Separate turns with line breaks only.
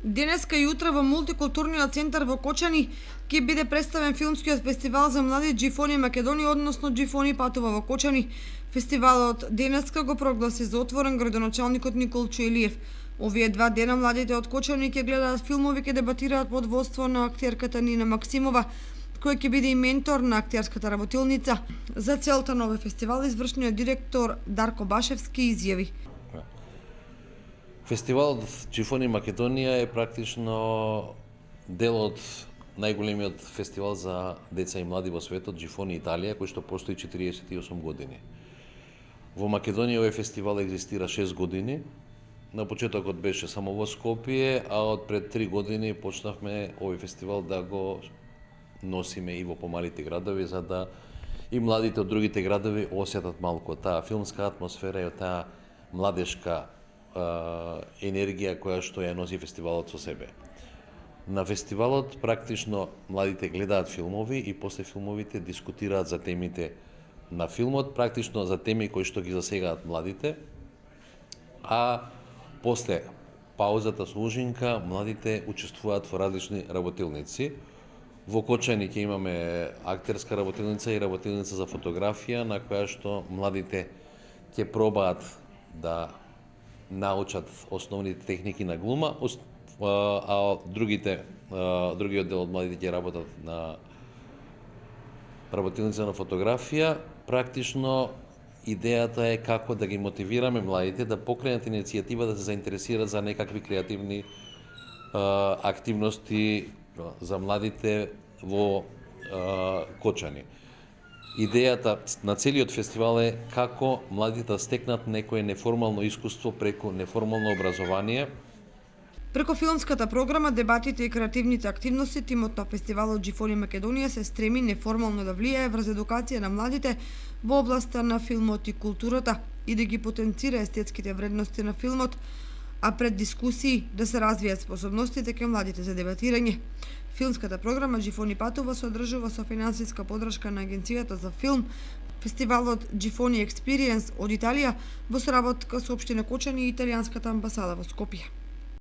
Денеска и утре во мултикултурниот центар во Кочани ќе биде представен филмскиот фестивал за млади Џифони Македонија, односно Џифони патува во Кочани. Фестивалот денеска го прогласи за отворен градоначалникот Николчо Илиев. Овие два дена младите од Кочани ќе гледаат филмови, ќе дебатираат под водство на актерката Нина Максимова, кој ќе биде и ментор на актерската работилница. За целта на овој фестивал извршниот директор Дарко Башевски изјави:
Фестивалот Џифони Македонија е практично дел од најголемиот фестивал за деца и млади во светот, Џифони Италија, кој што постои 48 години. Во Македонија овој фестивал екзистира 6 години. На почетокот беше само во Скопје, а од пред 3 години почнавме овој фестивал да го носиме и во помалите градови, за да и младите од другите градови осетат малку таа филмска атмосфера и таа младешка енергија која што ја носи фестивалот со себе. На фестивалот практично младите гледаат филмови и после филмовите дискутираат за темите на филмот, практично за теми кои што ги засегаат младите, а после паузата со ужинка младите учествуваат во различни работилници. Во Кочани ќе имаме актерска работилница и работилница за фотографија, на која што младите ќе пробаат да научат основните техники на глума, а другиот дел од младите ќе работат на работилница на фотографија. Практично идејата е како да ги мотивираме младите да покренат иницијатива, да се заинтересираат за некакви креативни активности за младите во Кочани. Идејата на целиот фестивал е како младите да стекнат некое неформално искуство преку неформално образование.
Преку филмската програма, дебатите и креативните активности, тимот на фестивалот Џифони Македонија се стреми неформално да влијае врз едукација на младите во областа на филмот и културата и да ги потенцира естетските вредности на филмот, а пред дискусии да се развијат способностите кај младите за дебатирање. Филмската програма Џифони патува се одржува со финансиска подршка на Агенцијата за филм. Фестивалот Џифони Експириенс од Италија во соработка со општина Кочани и италијанската амбасада во Скопје.